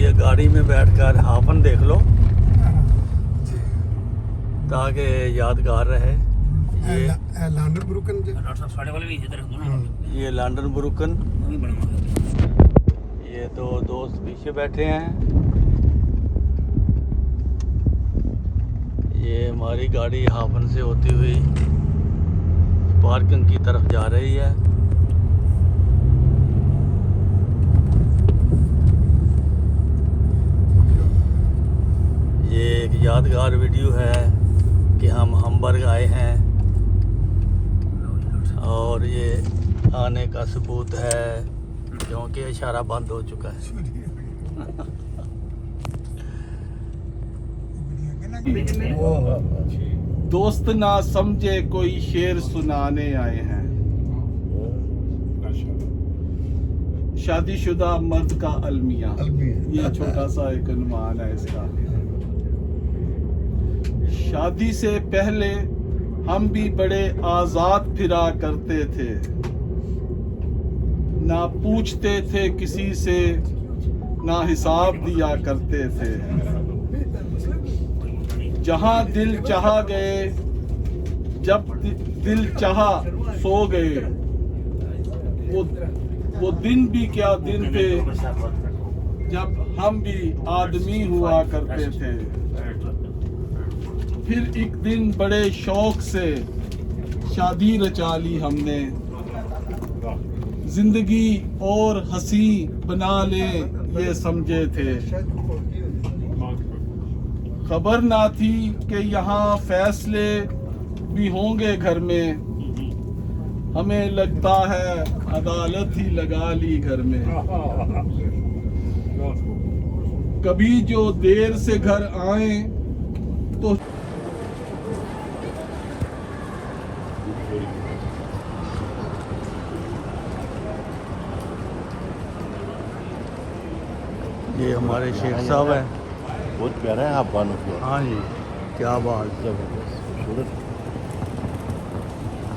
ये गाड़ी में बैठकर हाफन देख लो ताकि यादगार रहे। ये लंदन ब्रुकन ये लंदन ब्रुकन। ये दो दोस्त पीछे बैठे हैं। ये हमारी गाड़ी हाफन से होती हुई पार्किंग की तरफ जा रही है। ये एक यादगार वीडियो है कि हम हमबर्ग आए हैं और ये आने का सबूत है क्योंकि इशारा बंद हो चुका है। दोस्त ना समझे कोई शेर सुनाने आए हैं। शादीशुदा मर्द का अलमिया, ये छोटा सा एक अनुमान है इसका। शादी से पहले हम भी बड़े आजाद फिरा करते थे, ना पूछते थे किसी से, ना हिसाब दिया करते थे। जहां दिल चाहा गए, जब दिल चाहा सो गए। वो दिन भी क्या दिन थे जब हम भी आदमी हुआ करते थे। फिर एक दिन बड़े शौक से शादी रचा ली हमने, जिंदगी और हंसी बना ले ये समझे थे। खबर ना थी कि यहाँ फैसले भी होंगे घर में, हमें लगता है अदालत ही लगा ली घर में। कभी जो देर से घर आए तो ये हमारे शेख साहब हैं। बहुत प्यारा है आप बानो फ्लोर। हाँ जी, क्या बात। जबरदस्त।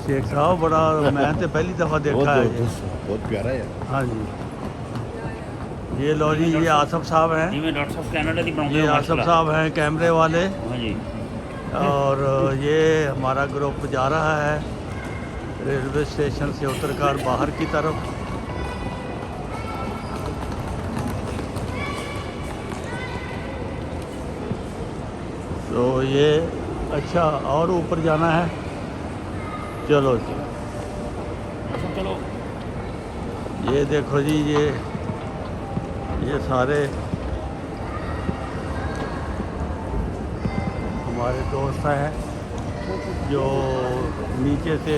शेख साहब बड़ा मैं तो पहली दफ़ा देखा है ये। बहुत प्यारा है। हाँ जी, ये लो जी, ये आसफ साहब हैं। ये आसफ साहब हैं कैमरे वाले। और ये हमारा ग्रुप जा रहा है रेलवे स्टेशन से उतरकर बाहर की तरफ। तो ये अच्छा और ऊपर जाना है। चलो जी, चलो। ये देखो जी, ये सारे हमारे दोस्त हैं जो नीचे से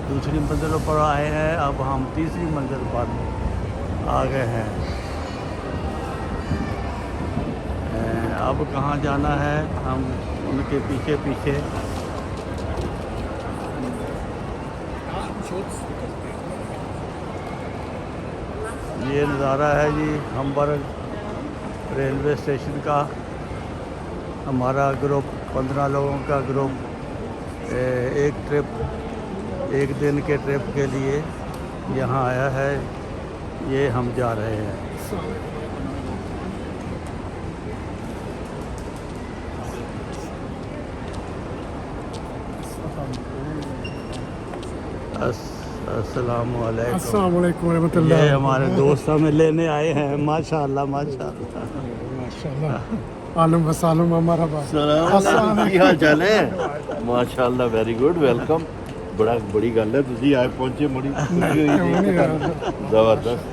दूसरी मंजिलों पर आए हैं। अब हम तीसरी मंजिल पर आ गए हैं। अब कहाँ जाना है, हम उनके पीछे पीछे। ये नज़ारा है जी हमबर्ग रेलवे स्टेशन का। हमारा ग्रुप 15 लोगों का ग्रुप एक दिन के ट्रिप के लिए यहाँ आया है। ये हम जा रहे हैं। अस्सलाम वालेकुम रहमतुल्लाह। ये हमारे दोस्त हमें लेने आए हैं। माशाअल्लाह माशाअल्लाह माशाल्लाह। आलम वसालम हमारा बात। ਕੀ ਹਾਲ ਚਾਲ ਹੈ? ਮਾਸ਼ਾਅੱਲਾ, ਵੈਰੀ ਗੁੱਡ, ਵੈਲਕਮ। ਬੜੀ ਗੱਲ ਹੈ ਤੁਸੀਂ ਆਏ ਪਹੁੰਚੇ, ਬੜੀ ਖੁਸ਼ੀ ਹੋਈ ਜੀ। ਜ਼ਬਰਦस्त।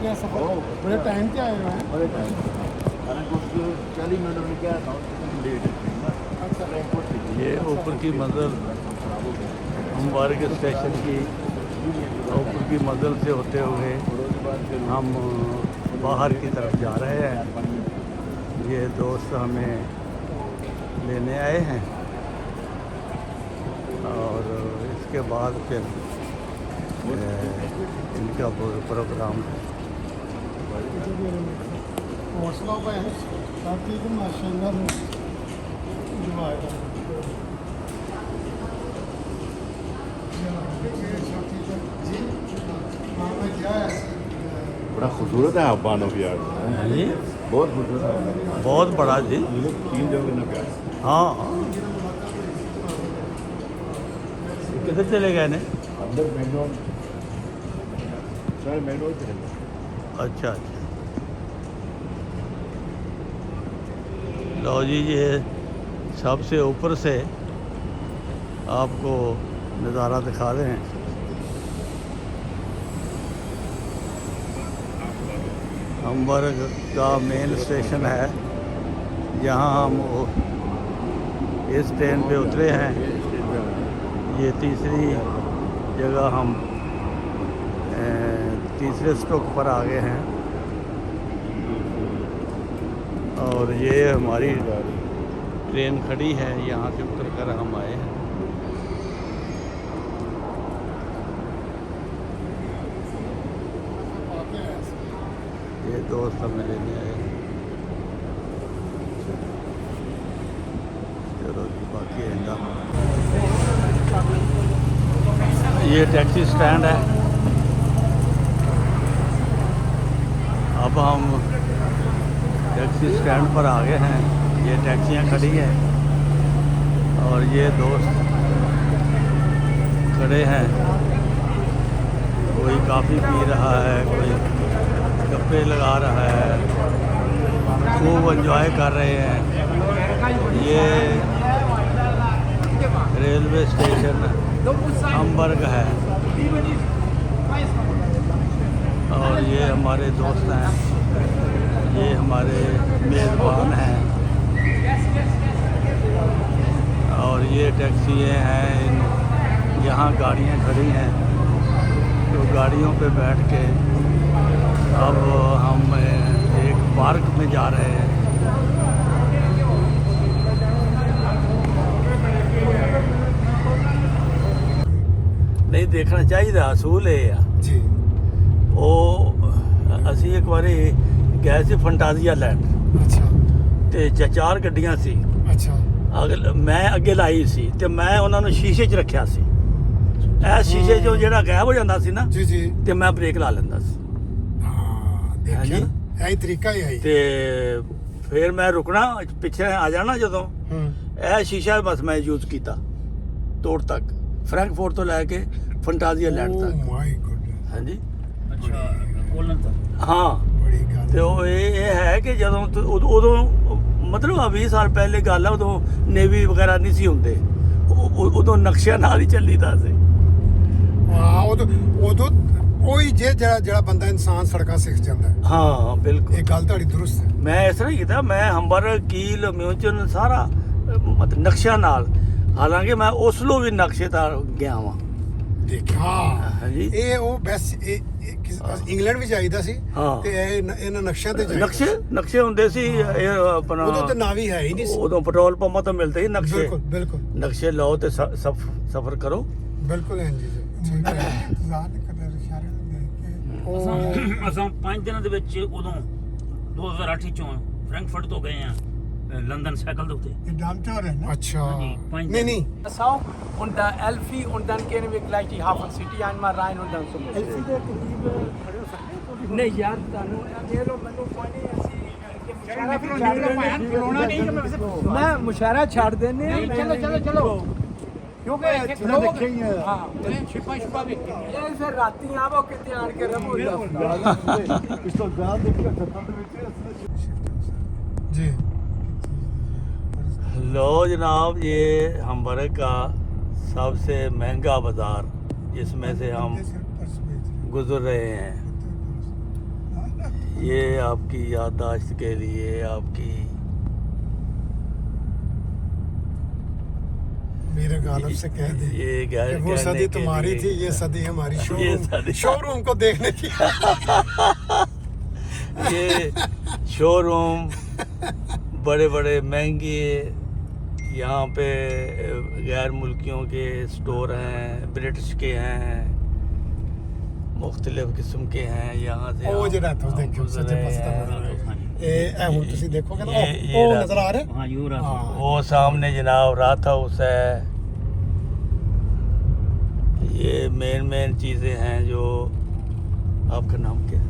बड़े टाइम से आए हुए हैं। बड़े टाइम 40 मिनट में क्या लेट ये ऊपर की मंजिल हमबर्ग स्टेशन की ऊपर की मंजिल से होते हुए हम बाहर की तरफ जा रहे हैं। ये दोस्त हमें लेने आए हैं और इसके बाद फिर इनका प्रोग्राम हौसला पे साथी को माशाल्लाह बड़ा खूबसूरत है आप ऑफ यार्ड। जी बहुत खूबसूरत है, बहुत बड़ा जी। तीन जगह ना प्यार। हाँ किधर चले गए ने? अंदर main road, sir main road पे अच्छा अच्छा। लो जी ये सबसे ऊपर से आपको नज़ारा दिखा रहे हैं। हमबर्ग का मेन स्टेशन है, जहाँ हम इस ट्रेन पे उतरे हैं। ये तीसरी जगह हम तीसरे स्टॉप पर आ गए हैं और ये हमारी ट्रेन खड़ी है, यहाँ से उतर कर हम आए हैं। ये दोस्त हमें लेने आए हैं। चलो जी बाकी आएगा। ये टैक्सी स्टैंड है। अब हम टैक्सी स्टैंड पर आ गए हैं। ये टैक्सियाँ खड़ी हैं और ये दोस्त खड़े हैं। कोई कॉफ़ी पी रहा है, कोई गप्पे लगा रहा है, खूब एंजॉय कर रहे हैं। ये रेलवे स्टेशन हमबर्ग है और ये हमारे दोस्त हैं, ये हमारे मेज़बान हैं और ये टैक्सियाँ हैं। यहाँ गाड़ियाँ खड़ी हैं तो गाड़ियों पे बैठ के अब हम एक पार्क में जा रहे हैं। नहीं देखना चाहिए, असूल है यार जी। ਉਹ ਅਸੀਂ ਇੱਕ ਵਾਰੀ ਗਏ ਸੀ ਫੰਟਾਜ਼ੀਆ ਲੈਂਡ अच्छा ਤੇ ਚਾਰ ਗੱਡੀਆਂ ਸੀ। अच्छा ਮੈਂ ਅੱਗੇ ਲਾਈ ਸੀ ਤੇ ਮੈਂ ਉਹਨਾਂ ਨੂੰ ਸ਼ੀਸ਼ੇ 'ਚ ਰੱਖਿਆ ਸੀ। ਇਹ ਸ਼ੀਸ਼ੇ 'ਚੋਂ ਜਿਹੜਾ ਗਾਇਬ ਹੋ ਜਾਂਦਾ ਸੀ ਨਾ जी जी। ਤੇ ਮੈਂ ਬ੍ਰੇਕ ਲਾ ਲੈਂਦਾ ਸੀ हाँ देखिए जी। ना, यही तरीका ही है। ਤੇ ਫਿਰ ਮੈਂ ਰੁਕਣਾ, ਪਿੱਛੇ ਆ ਜਾਣਾ ਜਦੋਂ ਇਹ ਸ਼ੀਸ਼ਾ ਬਸ ਮੈਂ ਯੂਜ਼ ਕੀਤਾ ਤੋੜ ਤੱਕ, ਫਰੈਂਕਫੋਰਟ ਤੋਂ ਲੈ ਕੇ ਫੰਟਾਜ਼ੀਆ ਲੈਂਡ ओह ਤੱਕ। माय गॉड, ਹਾਂਜੀ ਅੱਛਾ ਕੋਲਨ ਤੋਂ ਹਾਂ। बड़ी गल ਤੇ ਉਹ ਇਹ ਹੈ ਕਿ ਜਦੋਂ ਉਦੋਂ ਮਤਲਬ ਆ 20 ਸਾਲ ਪਹਿਲੇ ਗੱਲ ਆ, ਉਦੋਂ ਨੇਵੀ ਵਗੈਰਾ ਨਹੀਂ ਸੀ ਹੁੰਦੇ। ਉਦੋਂ ਨਕਸ਼ਿਆਂ ਨਾਲ ਹੀ ਚੱਲੀਦਾ ਸੀ। ਹਾਂ ਉਦੋਂ ਉਹੀ ਜਿਹੜਾ ਬੰਦਾ ਇਨਸਾਨ ਸੜਕਾਂ ਸਿੱਖ ਜਾਂਦਾ ਹੈ। ਹਾਂ ਬਿਲਕੁਲ, ਇਹ ਗੱਲ ਤੁਹਾਡੀ ਦਰੁਸਤ ਹੈ। ਮੈਂ ਇਸ ਤਰ੍ਹਾਂ ਹੀ ਕੀਤਾ। ਮੈਂ ਹੰਬਰਗ, ਕੀਲ, ਮਿਊਨਚਨ ਸਾਰਾ ਮਤਲਬ ਨਕਸ਼ਿਆਂ ਨਾਲ, ਹਾਲਾਂਕਿ ਮੈਂ ਉਸਲੋ ਵੀ ਨਕਸ਼ੇ ਤਾਂ ਗਿਆ ਵਾਂ। ਦੇਖਿਆ ਹਾਂਜੀ। ਇਹ ਉਹ ਬੈਸਟ ਇੰਗਲੈਂਡ ਵਿੱਚ ਆਈਦਾ ਸੀ ਹਾਂ। ਤੇ ਇਹਨਾਂ ਨਕਸ਼ਿਆਂ ਤੇ ਜਾਈਦਾ ਨਕਸ਼ੇ ਹੁੰਦੇ ਸੀ। ਇਹ ਆਪਣਾ ਉਦੋਂ ਤੇ ਨਾਵੀ ਹੈ ਹੀ ਨਹੀਂ ਸੀ। ਉਦੋਂ ਪੈਟਰੋਲ ਪੰਪਾਂ ਤੋਂ ਮਿਲਦੇ ਸੀ ਨਕਸ਼ੇ। ਬਿਲਕੁਲ ਬਿਲਕੁਲ ਨਕਸ਼ੇ ਲਓ ਤੇ ਸਫ਼ਰ ਕਰੋ। ਬਿਲਕੁਲ ਹਾਂ ਜੀ। ਇੰਤਜ਼ਾਰ ਨਹੀਂ ਕਰਦੇ ਇਸ਼ਾਰੇ ਨੂੰ ਦੇਖ ਕੇ। ਅਸਾਂ 5 ਦਿਨਾਂ ਦੇ ਵਿੱਚ ਉਦੋਂ 2008 ਚੋਂ ਫਰੈਂਕਫਰਟ ਤੋਂ ਗਏ ਆ ਲੰਡਨ ਸਾਈਕਲ ਦੇ ਉੱਤੇ। ਇਹ ਡਾਮਟਰ ਹੈ ਨਾ। ਅੱਛਾ ਹਾਂਜੀ, ਪੰਜ ਨਹੀਂ ਨਹੀਂ Passau und dann Elfi und dann gehen wir gleich die Hafen City einmal rein und dann zum Alfie ਦੇ ਕਰੀਬ ਖੜੇ ਹੋ ਸਕਦੇ ਨਹੀਂ ਯਾਰ ਤੁਹਾਨੂੰ ਇਹ ਲੋ ਮੈਨੂੰ ਕੋਈ ਨਹੀਂ ਅਸੀਂ ਮੈਂ ਮੁਸ਼ਾਰਾ ਛੱਡ ਦੇਨੇ ਚਲੋ ਚਲੋ ਚਲੋ ਕਿਉਂਕਿ ਦੇਖੇ ਹੀ ਹਾਂ ਛਿਪਾ ਛਿਪਾ ਵੀ ਇਹ ਫਿਰ ਰਾਤੀ ਆਵੋ ਕਿਤੇ ਆਣ ਕੇ ਰਮੋ ਇਸ ਤੋਂ ਜ਼ਿਆਦਾ ਦੇਖੋ ਸੱਤਾਂ ਦੇ ਵਿੱਚ ਜੀ। लो जनाब, ये हमबर्ग का सबसे महंगा बाज़ार जिसमें से हम गुज़र रहे हैं, ये आपकी याददाश्त के लिए, आपकी मेरे गालिब से कह दे ये कि वो सदी तुम्हारी थी, ये सदी हमारी। शोरूम को देखने की ये शोरूम बड़े बड़े महंगे, यहाँ पे गैर मुल्कियों के स्टोर हैं, ब्रिटिश के हैं, मुख्तलिफ किस्म के हैं। यहाँ से ਉਹ ਜਿਹੜਾ ਤੁਸੀਂ ਦੇਖੋ ਸੱਜੇ ਪਾਸੇ ਦਾ ਨਜ਼ਾਰਾ ਇਹ ਹੁਣ ਤੁਸੀਂ ਦੇਖੋਗੇ ਨਾ ਉਹ ਨਜ਼ਰ ਆ ਰਿਹਾ। ਹਾਂ ਯੂਰਾ वो सामने जनाब रात हाउस है। ये मेन चीज़ें हैं जो, आपका नाम क्या है?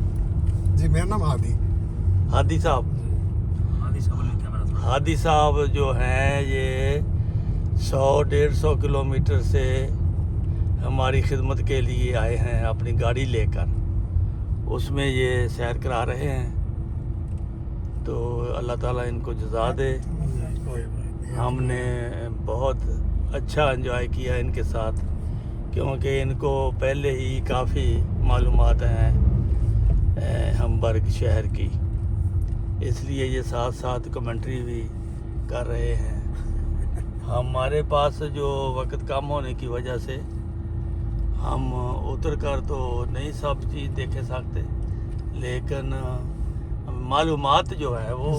जी मेरा नाम हादी। हादी साहब। हादी साहब ने कैमरा थोड़ा हादी साहब जो हैं ये 100-150 किलोमीटर से हमारी खिदमत के लिए आए हैं अपनी गाड़ी लेकर, उसमें ये सैर करा रहे हैं। तो अल्लाह ताला इनको जज़ा दे। हमने बहुत अच्छा एंजॉय किया इनके साथ, क्योंकि इनको पहले ही काफ़ी मालूमात हैं हमबर्ग शहर की, इसलिए ये साथ साथ कमेंट्री भी कर रहे हैं। हमारे पास जो वक्त कम होने की वजह से हम उतर कर तो नहीं सब चीज़ देख सकते, लेकिन मालूमात जो है वो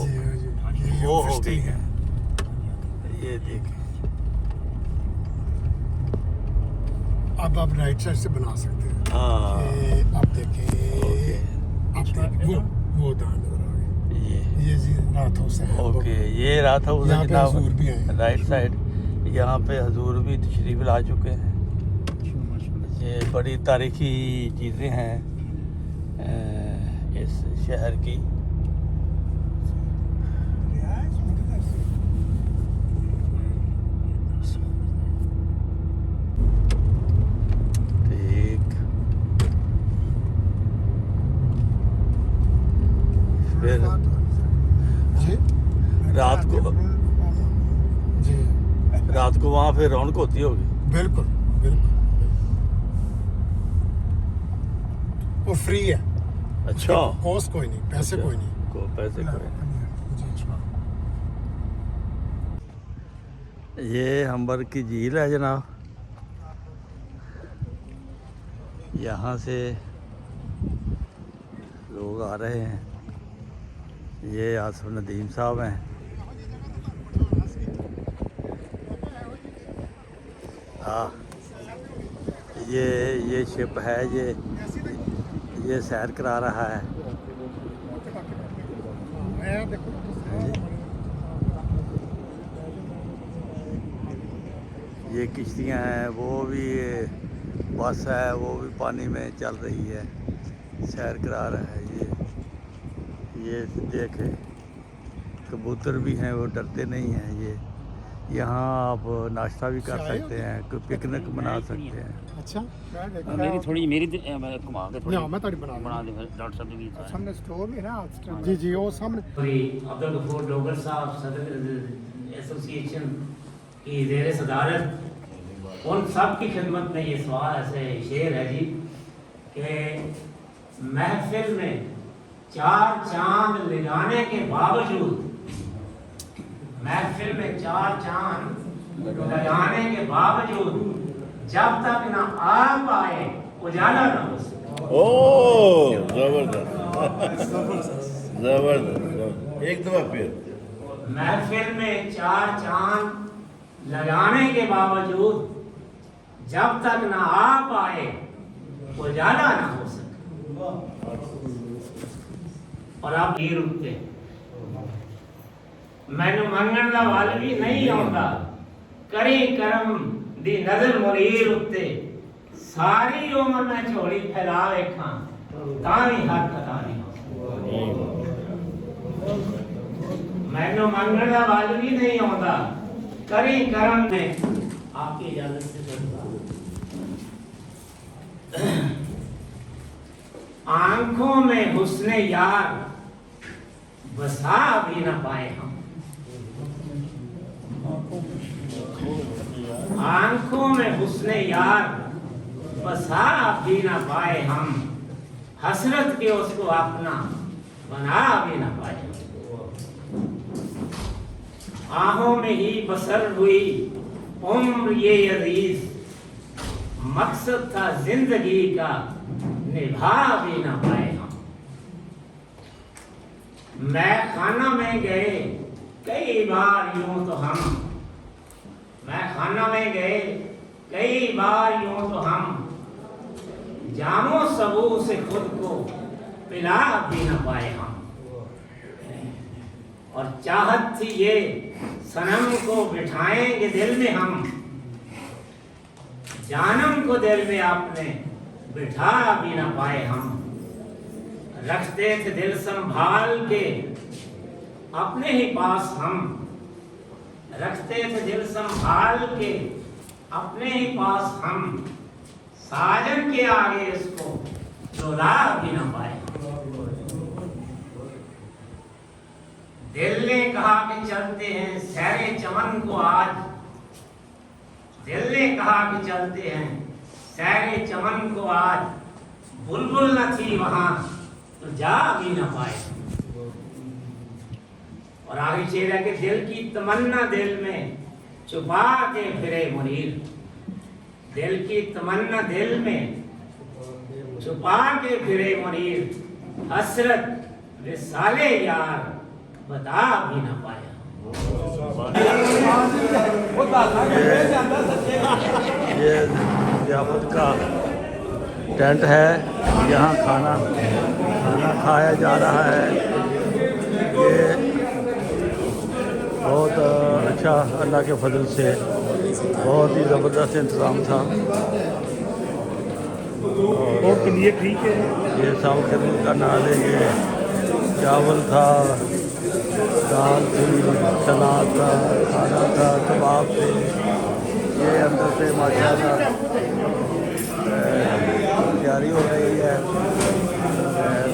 हो गई है। ये देखें, अब आप राइट साइड से बना सकते हैं। हाँ ये आप देखें, ओके, आप देखें वो दान नजर आ गए। ये ये जी रात हो से ओके, ये रहा था उधर यहाँ पे जनाब, हजूर भी हैं। Right side. यहाँ पे हजूर भी तशरीफ ला चुके हैं। ये बड़ी तारीखी चीज़ें हैं इस शहर की। ठीक, फिर जी रात को जी वहाँ फिर रौनक होती होगी। बिल्कुल बिल्कुल, वो फ्री है, अच्छा, कॉस्ट कोई नहीं, पैसे कोई नहीं। पैसे कोई नहीं। जी ये हमबर्ग की झील है जनाब, यहाँ से लोग आ रहे हैं। ये आसिफ नदीम साहब हैं। हाँ, ये शिप है, ये सैर करा रहा है। ये किश्तियाँ हैं, वो भी बस है, वो भी पानी में चल रही है, सैर करा रहा है। ये देखें, कबूतर भी हैं, वो डरते नहीं हैं। ये यहाँ आप नाश्ता भी कर सकते हैं, कोई पिकनिक बना सकते हैं। अच्छा मेरी थोड़ी मेरी घुमा के थोड़ी मैं थोड़ी बना बना दे डॉक्टर साहब की सामने स्टोर है ना। जी जी वो सामने अब्दुल गफूर डोगर साहब सदर एसोसिएशन की ज़ेर सदारत, उन सब की खिदमत में ये सवाल ऐसे शेर है जी कि महफिल में 4 चांद लगाने के बावजूद, महफिल में 4 चांद लगाने के बावजूद जब तक ना आप आए उजाला ना हो सके। ओ जबरदस्त जबरदस्त, एक दफा फिर। महफिल में 4 चांद लगाने के बावजूद जब तक ना आप आए उजाला ना हो सके। और आप ये रुकते मैनू मंगण दा वल भी नहीं आउंदा, करी करम दी नजर मुनीर उत्ते, सारी उम्र मैं झोली फैला वेखां तां भी हक अदा नहीं हो। मैनू मंगण दा वल भी नहीं आउंदा, करी करम में आपकी इजाजत से आंखों में हुस्ने यार बसा भी ना पाए हम, आंखों में हुस्ने यार बसा भी ना पाए हम, हसरत के उसको अपना बना भी ना पाए। आहों में ही बसर हुई उम्र ये अजीज, मकसद था जिंदगी का निभा भी ना पाए हम। मैं खाना में गए कई बार यूं तो हम, मैं खाना में गए कई बार यूं तो हम, जामो सबू से खुद को पिला भी ना पाए हम। और चाहत थी ये सनम को बिठाएंगे दिल में हम, जानम को दिल में आपने बिठा भी ना पाए हम। रखते थे दिल संभाल के अपने ही पास हम, रखते थे दिल संभाल के अपने ही पास हम, साजन के आगे इसको रुला भी न पाए। दिल ने कहा कि चलते हैं सैरे चमन को आज, दिल ने कहा कि चलते हैं सैरे चमन को आज, बुलबुल न थी वहां तो जा भी न पाए। और आगे शेर है कि दिल की तमन्ना दिल में छुपा के फिरे मुनीर, दिल की तमन्ना दिल में छुपा के फिरे मुनीर, हसरत विसाले यार बता भी ना पाया। ये ज़ियाफ़त का टेंट है, यहाँ खाना खाया जा रहा है। ये बहुत अच्छा, अल्लाह के फजल से बहुत ही ज़बरदस्त इंतज़ाम था। और ये ठीक है, ये साउथ खिदमत का नाल है। ये चावल था, दाल थी, सलाद था, खाना था, कबाब थे। ये अंदर से माशाअल्लाह तैयारी हो रही है,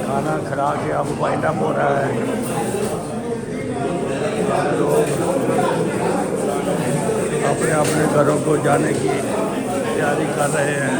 खाना खा के अब वाइंड अप हो रहा है। लोग अपने अपने घरों को जाने की तैयारी कर रहे हैं।